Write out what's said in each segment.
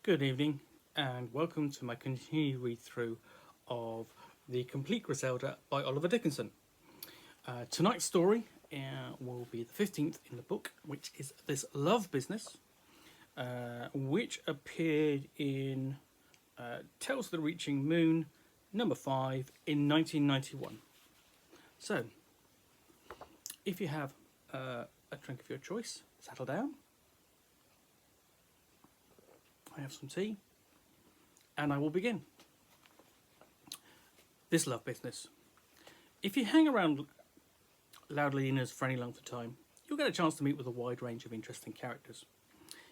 Good evening, and welcome to my continued read through of the Complete Griselda by Oliver Dickinson. Tonight's story will be the 15th in the book, which is This Love Business, which appeared in Tales of the Reaching Moon, number 5, in 1991. So, if you have a drink of your choice, settle down. I have some tea, and I will begin. This love business. If you hang around Loudlinas for any length of time, you'll get a chance to meet with a wide range of interesting characters.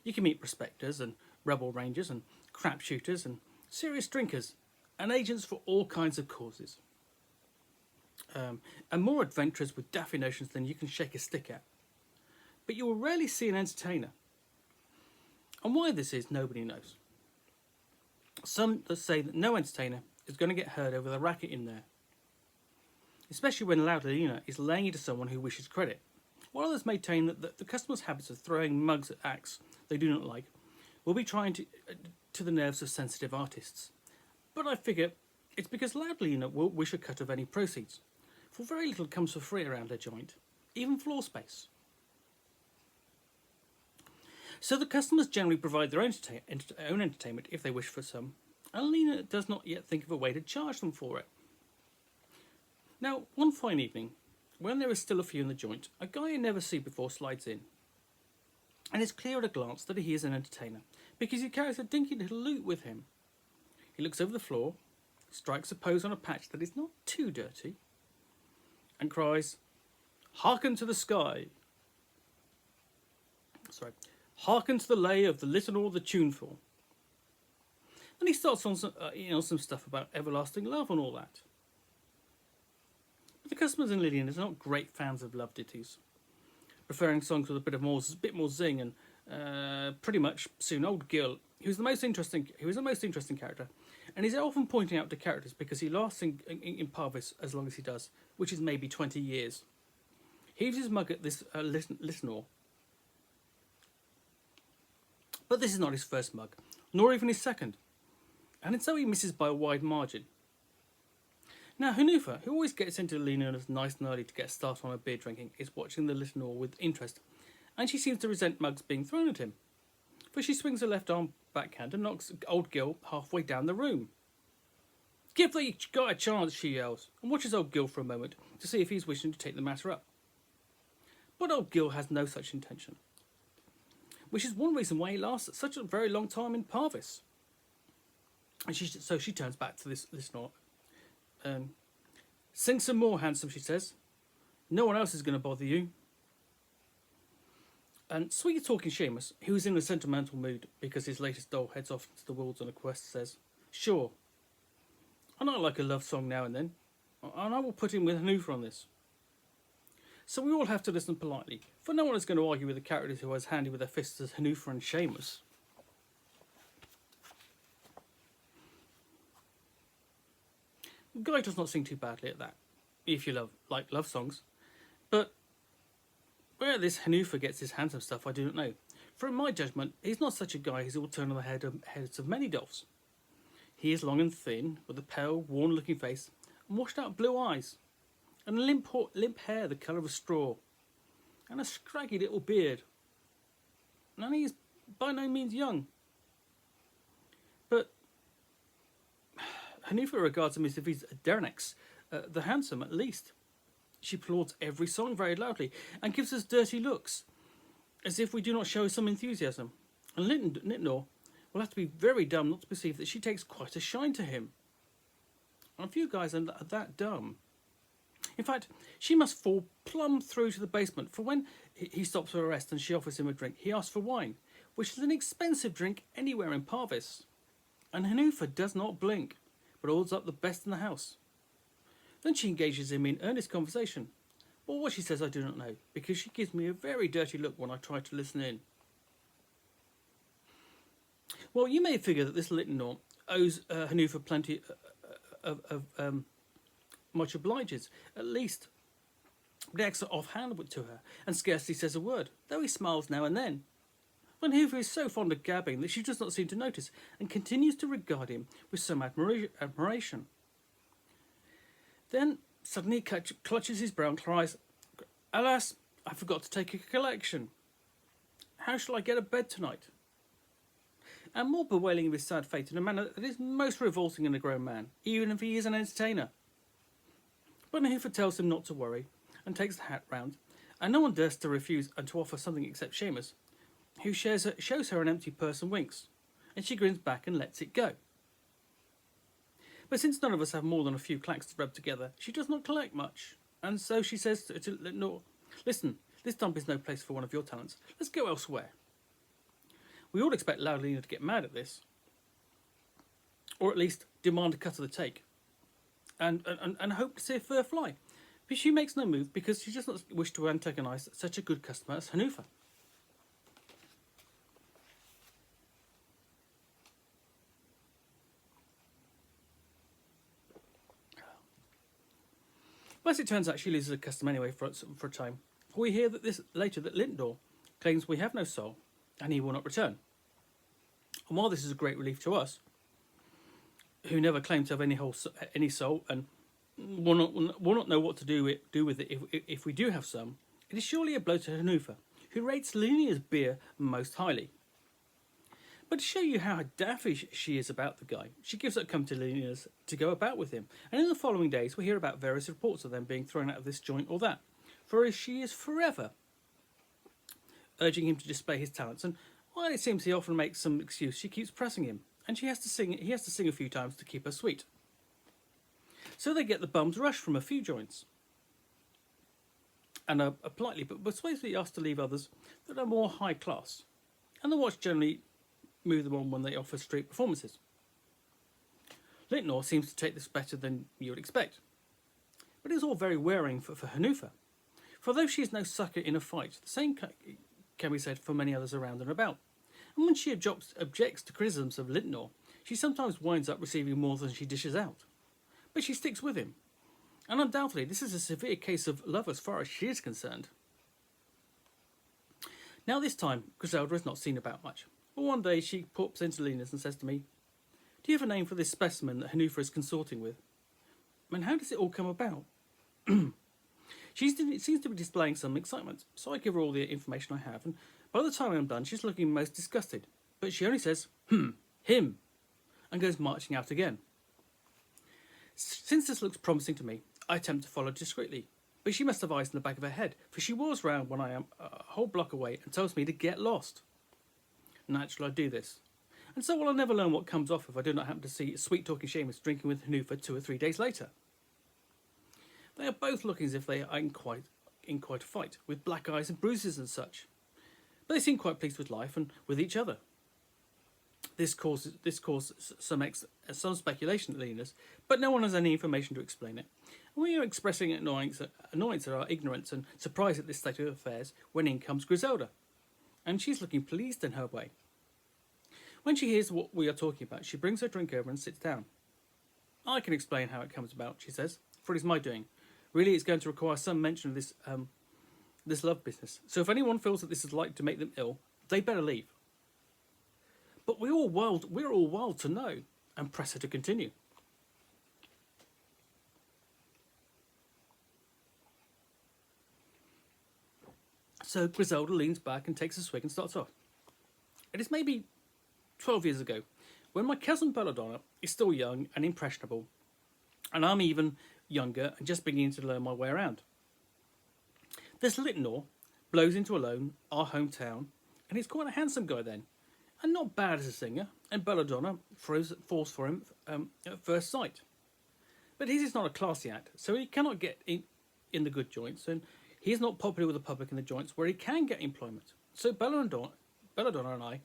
You can meet prospectors and rebel rangers and crap shooters and serious drinkers and agents for all kinds of causes. And more adventurers with daffy notions than you can shake a stick at. But you will rarely see an entertainer. And why this is, nobody knows. Some say that no entertainer is going to get heard over the racket in there, especially when Loudlina is laying it to someone who wishes credit, while others maintain that the customer's habits of throwing mugs at acts they do not like will be trying to the nerves of sensitive artists. But I figure it's because Loudlina will wish a cut of any proceeds, for very little comes for free around her joint, even floor space. So the customers generally provide their own entertainment if they wish for some, and Lena does not yet think of a way to charge them for it. Now, one fine evening, when there is still a few in the joint, a guy you never see before slides in. And it's clear at a glance that he is an entertainer, because he carries a dinky little lute with him. He looks over the floor, strikes a pose on a patch that is not too dirty, and cries, "Hearken to the sky." Hearken to the lay of the little the tuneful. And he starts on some stuff about everlasting love and all that. But the customers in Lillian are not great fans of love ditties, preferring songs with a bit more zing, and pretty much soon old Gil, who was the most interesting character, and he's often pointing out to characters because he lasts in Pavis as long as he does, which is maybe 20 years. Heaves his mug at this listener. But this is not his first mug, nor even his second, and so he misses by a wide margin. Now, Hanufa, who always gets into Lena's nice and early to get a start on her beer drinking, is watching the listener with interest, and she seems to resent mugs being thrown at him, for she swings her left arm backhand and knocks old Gil halfway down the room. "Give the guy a chance," she yells, and watches old Gil for a moment to see if he's wishing to take the matter up. But old Gil has no such intention, which is one reason why he lasts such a very long time in Pavis. And so she turns back to this listener. "Sing some more, handsome," she says. "No one else is going to bother you." And sweet-talking Seamus, who is in a sentimental mood because his latest doll heads off into the woods on a quest, says, "Sure, and I like a love song now and then, and I will put in with Hanufa on this." So we all have to listen politely, for no one is going to argue with the characters who are as handy with their fists as Hanufa and Seamus. The guy does not sing too badly at that, if you like love songs. But where this Hanufa gets his handsome stuff, I do not know. For in my judgment, he's not such a guy who will turn on the heads of many dolphs. He is long and thin, with a pale, worn-looking face, and washed-out blue eyes, and limp hair the colour of a straw, and a scraggy little beard. And he is by no means young. But Hanufa regards him as if he's Derenex, the handsome at least. She applauds every song very loudly, and gives us dirty looks, as if we do not show some enthusiasm. And Lintnor will have to be very dumb not to perceive that she takes quite a shine to him. And a few guys are that dumb. In fact, she must fall plumb through to the basement, for when he stops for a rest and she offers him a drink, he asks for wine, which is an expensive drink anywhere in Pavis. And Hanufa does not blink, but orders up the best in the house. Then she engages him in earnest conversation, but what she says I do not know, because she gives me a very dirty look when I try to listen in. Well, you may figure that this Litnor owes Hanufa plenty of much obliges, at least. But acts are offhand to her, and scarcely says a word, though he smiles now and then. Van Hoover is so fond of gabbing that she does not seem to notice and continues to regard him with some admiration. Then suddenly he clutches his brow and cries, "Alas, I forgot to take a collection. How shall I get a bed tonight?" And more bewailing of his sad fate in a manner that is most revolting in a grown man, even if he is an entertainer. Van Hoover tells him not to worry and takes the hat round, and no one dares to refuse and to offer something except Seamus, who shows her an empty purse and winks, and she grins back and lets it go. But since none of us have more than a few clacks to rub together, she does not collect much, and so she says to Lenore, "Listen, this dump is no place for one of your talents. Let's go elsewhere." We all expect Loudlina to get mad at this, or at least demand a cut of the take, and hope to see a fur fly. But she makes no move because she does not wish to antagonise such a good customer as Hanufa. But as it turns out, she loses a custom anyway for a time. We hear that later that Lintdor claims we have no soul, and he will not return. And while this is a great relief to us, who never claim to have any soul, and will not know what to do with it if we do have some, it is surely a blow to Hanufa, who rates Linia's beer most highly. But to show you how daffy she is about the guy, she gives up come to Linia's to go about with him, and in the following days we hear about various reports of them being thrown out of this joint or that, for she is forever urging him to display his talents, and while it seems he often makes some excuse, she keeps pressing him, and he has to sing a few times to keep her sweet. So they get the bums rushed from a few joints, and are politely but persuasively asked to leave others that are more high class, and the watch generally move them on when they offer street performances. Lintnor seems to take this better than you would expect, but it is all very wearing for Hanufa, for though she is no sucker in a fight, the same can be said for many others around and about, and when she objects to criticisms of Lintnor, she sometimes winds up receiving more than she dishes out. But she sticks with him, and undoubtedly this is a severe case of love as far as she is concerned. Now this time, Griselda is not seen about much, but one day she pops into Lina's and says to me, "Do you have a name for this specimen that Hanufa is consorting with? And how does it all come about?" She seems to be displaying some excitement, so I give her all the information I have, and by the time I'm done she's looking most disgusted, but she only says, him, and goes marching out again. Since this looks promising to me, I attempt to follow discreetly, but she must have eyes in the back of her head, for she whirls round when I am a whole block away and tells me to get lost. Naturally I do this, and so I'll never learn what comes off if I do not happen to see sweet-talking Seamus drinking with Hanufa 2 or 3 days later. They are both looking as if they are in quite a fight, with black eyes and bruises and such, but they seem quite pleased with life and with each other. This causes some speculation at Lena's, but no one has any information to explain it. And we are expressing annoyance at our ignorance and surprise at this state of affairs when in comes Griselda, and she's looking pleased in her way. When she hears what we are talking about, she brings her drink over and sits down. "I can explain how it comes about," she says, "for it is my doing. Really, it's going to require some mention of this love business. So if anyone feels that this is likely to make them ill, they better leave." But we're all wild to know, and press her to continue. So Griselda leans back and takes a swig and starts off. "It is maybe 12 years ago, when my cousin Belladonna is still young and impressionable, and I'm even younger and just beginning to learn my way around. This Lintnor blows into Alone, our hometown, and he's quite a handsome guy then, and not bad as a singer, and Belladonna falls for him at first sight. But his is not a classy act, so he cannot get in the good joints, and he is not popular with the public in the joints where he can get employment. So Belladonna and I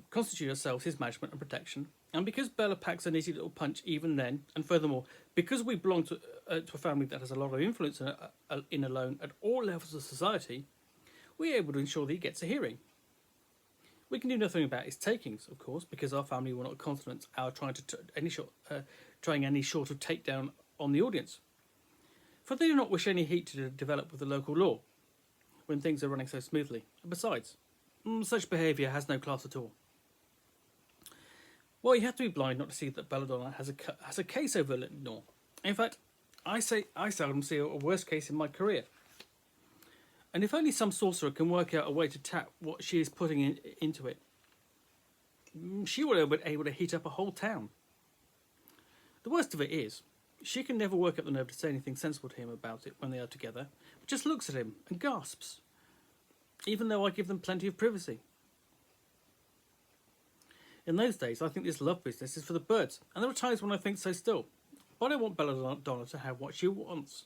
constitute ourselves his management and protection, and because Bella packs an easy little punch even then, and furthermore, because we belong to a family that has a lot of influence in Alone at all levels of society, we are able to ensure that he gets a hearing. We can do nothing about his takings, of course, because our family will not countenance our trying any sort of takedown on the audience, for they do not wish any heat to develop with the local law when things are running so smoothly. And besides, Such behaviour has no class at all. Well, you have to be blind not to see that Belladonna has a case over Litnor. In fact, I seldom see a worse case in my career. And if only some sorcerer can work out a way to tap what she is putting into it, she would have been able to heat up a whole town. The worst of it is, she can never work up the nerve to say anything sensible to him about it when they are together, but just looks at him and gasps, even though I give them plenty of privacy. In those days, I think this love business is for the birds, and there are times when I think so still. But I want Belladonna to have what she wants,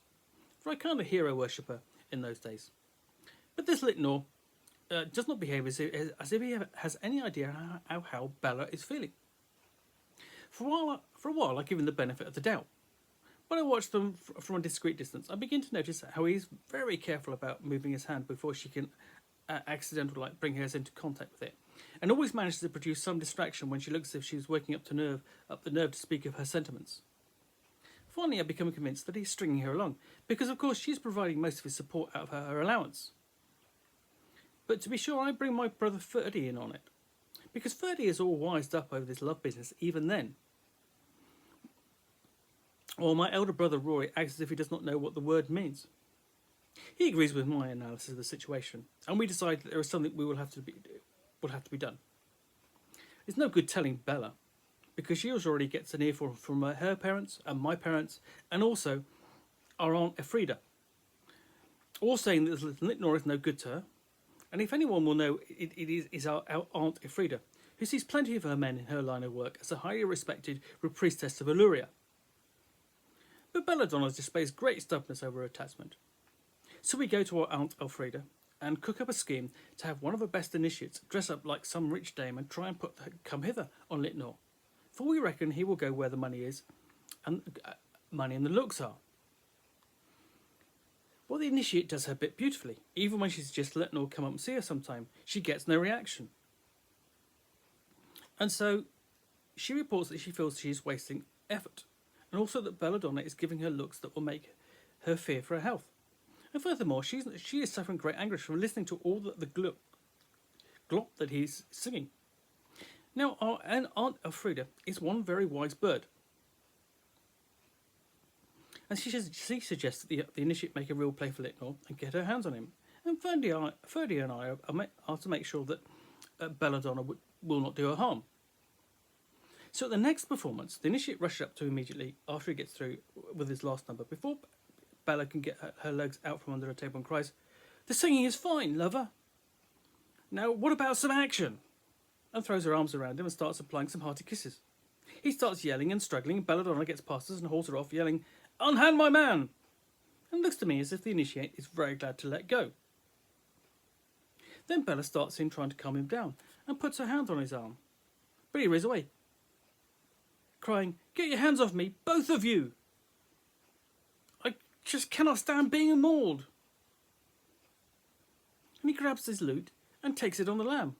for I kind of hero worshipper in those days. But this Litnor does not behave as if he has any idea how Bella is feeling. For a while, I give him the benefit of the doubt. When I watch them from a discreet distance, I begin to notice how he is very careful about moving his hand before she can accidentally bring hers into contact with it, and always manages to produce some distraction when she looks as if she was working up the nerve to speak of her sentiments. Finally, I become convinced that he's stringing her along, because of course she's providing most of his support out of her allowance. But to be sure, I bring my brother Ferdy in on it, because Ferdy is all wised up over this love business even then. Or my elder brother Rory acts as if he does not know what the word means. He agrees with my analysis of the situation, and we decide that there is something will have to be done. It's no good telling Bella, because she already gets an earful from her parents and my parents, and also our Aunt Elfrida, all saying that Litnor is no good to her. And if anyone will know, it is our Aunt Elfrida, who sees plenty of her men in her line of work as a highly respected priestess of Illyria. But Belladonna displays great stubbornness over her attachment. So we go to our Aunt Elfrida and cook up a scheme to have one of her best initiates dress up like some rich dame and try and put the come hither on Litnor, for we reckon he will go where the money is, and money and the looks are. Well, the initiate does her bit beautifully. Even when she suggests Litnor come up and see her sometime, she gets no reaction. And so she reports that she feels she is wasting effort, and also that Belladonna is giving her looks that will make her fear for her health. And furthermore, she is suffering great anguish from listening to all the glop that he's singing. Now, our Aunt Elfrida is one very wise bird, and she suggests that the initiate make a real play for Litnor and get her hands on him. And Ferdy and I are to make sure that Belladonna will not do her harm. So at the next performance, the initiate rushes up to him immediately after he gets through with his last number, before Bella can get her legs out from under her table, and cries, "The singing is fine, lover. Now, what about some action?" And throws her arms around him and starts applying some hearty kisses. He starts yelling and struggling, and Belladonna gets past us and hauls her off, yelling, "Unhand my man!" And looks to me as if the initiate is very glad to let go. Then Bella starts in trying to calm him down and puts her hand on his arm. But he rears away, crying, "Get your hands off me, both of you! I just cannot stand being mauled." And he grabs his lute and takes it on the lamb.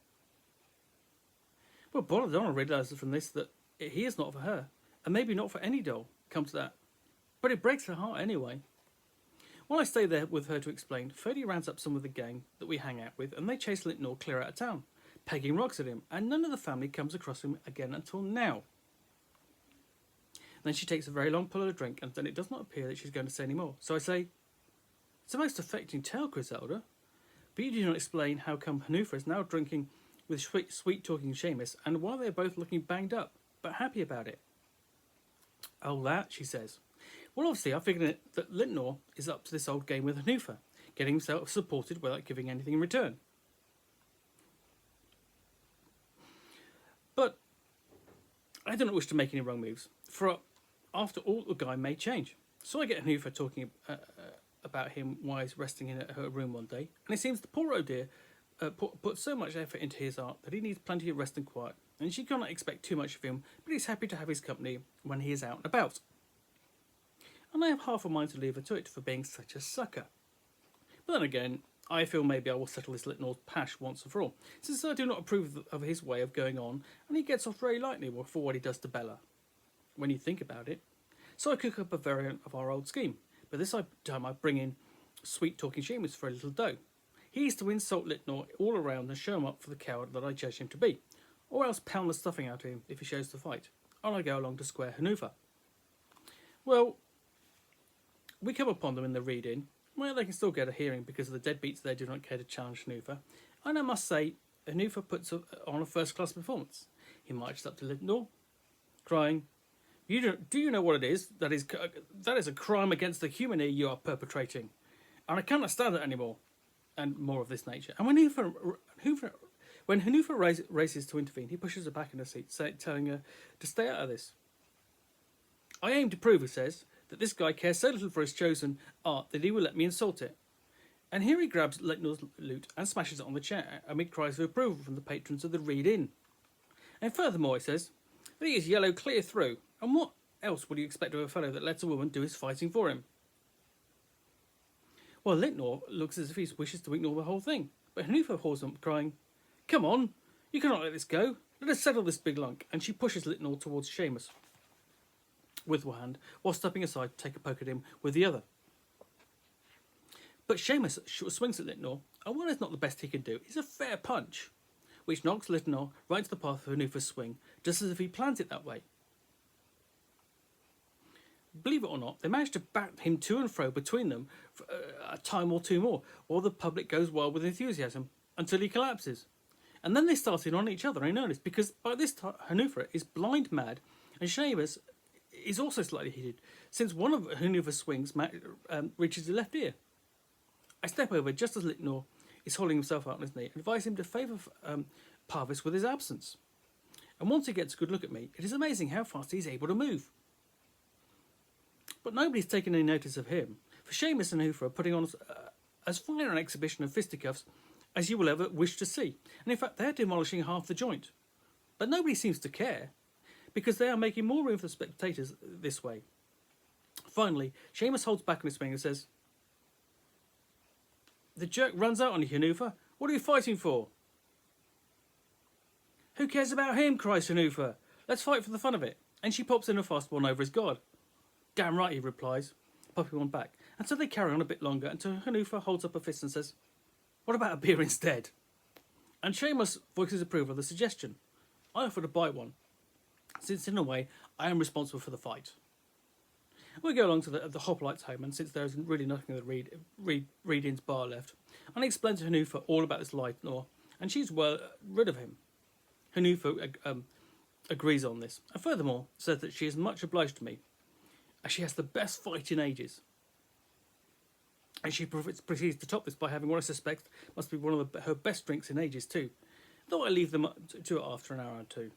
Well, Belladonna realises from this that he is not for her, and maybe not for any doll, come to that. But it breaks her heart anyway. While I stay there with her to explain, Ferdy rounds up some of the gang that we hang out with, and they chase Litnor clear out of town, pegging rocks at him, and none of the family comes across him again until now. Then she takes a very long pull of a drink, and then it does not appear that she's going to say any more. So I say, "It's a most affecting tale, Griselda, but you do not explain how come Hanufa is now drinking with sweet-talking Seamus, and why they're both looking banged up, but happy about it." "Oh, that," she says. "Well, obviously, I figured that Litnor is up to this old game with Hanufa, getting himself supported without giving anything in return. But I do not wish to make any wrong moves, for after all, the guy may change. So I get Hanufa talking about him while he's resting in her room one day, and it seems the poor old dear put so much effort into his art that he needs plenty of rest and quiet, and she cannot expect too much of him, but he's happy to have his company when he is out and about. And I have half a mind to leave her to it for being such a sucker. But then again, I feel maybe I will settle this Litnor's pash once and for all, since I do not approve of his way of going on, and he gets off very lightly for what he does to Bella, when you think about it. So I cook up a variant of our old scheme, but this time I bring in sweet-talking Seamus for a little dough. He is to insult Litnor all around and show him up for the coward that I judge him to be, or else pound the stuffing out of him if he shows to fight, and I go along to square Hanufa. Well, we come upon them in the read-in, where they can still get a hearing because of the deadbeats there do not care to challenge Hanufa, and I must say, Hanufa puts on a first-class performance. He marches up to Litnor, crying, do you know what it is? That is a crime against the human ear you are perpetrating, and I cannot stand it anymore. And more of this nature. And when Hanufa races to intervene, he pushes her back in her seat, telling her to stay out of this. I aim to prove, he says, that this guy cares so little for his chosen art that he will let me insult it. And here he grabs Litnor's lute and smashes it on the chair, amid cries of approval from the patrons of the read-in. And furthermore, he says, that he is yellow clear through, and what else would you expect of a fellow that lets a woman do his fighting for him? Well, Litnor looks as if he wishes to ignore the whole thing, but Hanufa holds him, crying, come on, you cannot let this go. Let us settle this big lunk, and she pushes Litnor towards Seamus with one hand, while stepping aside to take a poke at him with the other. But Seamus swings at Litnor, and while it's not the best he can do, is a fair punch, which knocks Litnor right into the path of Hanufa's swing, just as if he planned it that way. Believe it or not, they managed to bat him to and fro between them for a time or two more, while the public goes wild with enthusiasm, until he collapses. And then they started on each other in earnest, because by this time Hanufa is blind mad, and Seamus is also slightly heated, since one of Hanufa's swings reaches his left ear. I step over just as Litnor is holding himself out on his knee, and advise him to favour Pavis with his absence. And once he gets a good look at me, it is amazing how fast he is able to move. But nobody's taken any notice of him, for Seamus and Hanufa are putting on as fine an exhibition of fisticuffs as you will ever wish to see, and in fact they're demolishing half the joint. But nobody seems to care, because they are making more room for the spectators this way. Finally, Seamus holds back on his swing and says, the jerk runs out on you, Hanufa. What are you fighting for? Who cares about him, cries Hanufa. Let's fight for the fun of it. And she pops in a fast one over his guard. Damn right, he replies, popping one back. And so they carry on a bit longer until Hanufa holds up a fist and says, what about a beer instead? And Seamus voices approval of the suggestion. I offer to buy one, since in a way I am responsible for the fight. We go along to the hoplites' home, and since there isn't really nothing of the read-in's bar left, and I explain to Hanufa all about this Litnor, and she's well rid of him. Hanufa agrees on this, and furthermore says that she is much obliged to me, as she has the best fight in ages. And she proceeds to top this by having what I suspect must be one of her best drinks in ages too, though I leave them to it after an hour or two.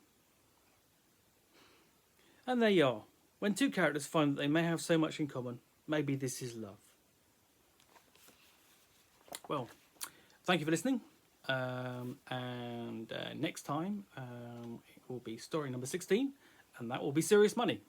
And there you are. When two characters find that they may have so much in common, maybe this is love. Well, thank you for listening. And next time it will be story number 16, and that will be Serious Money.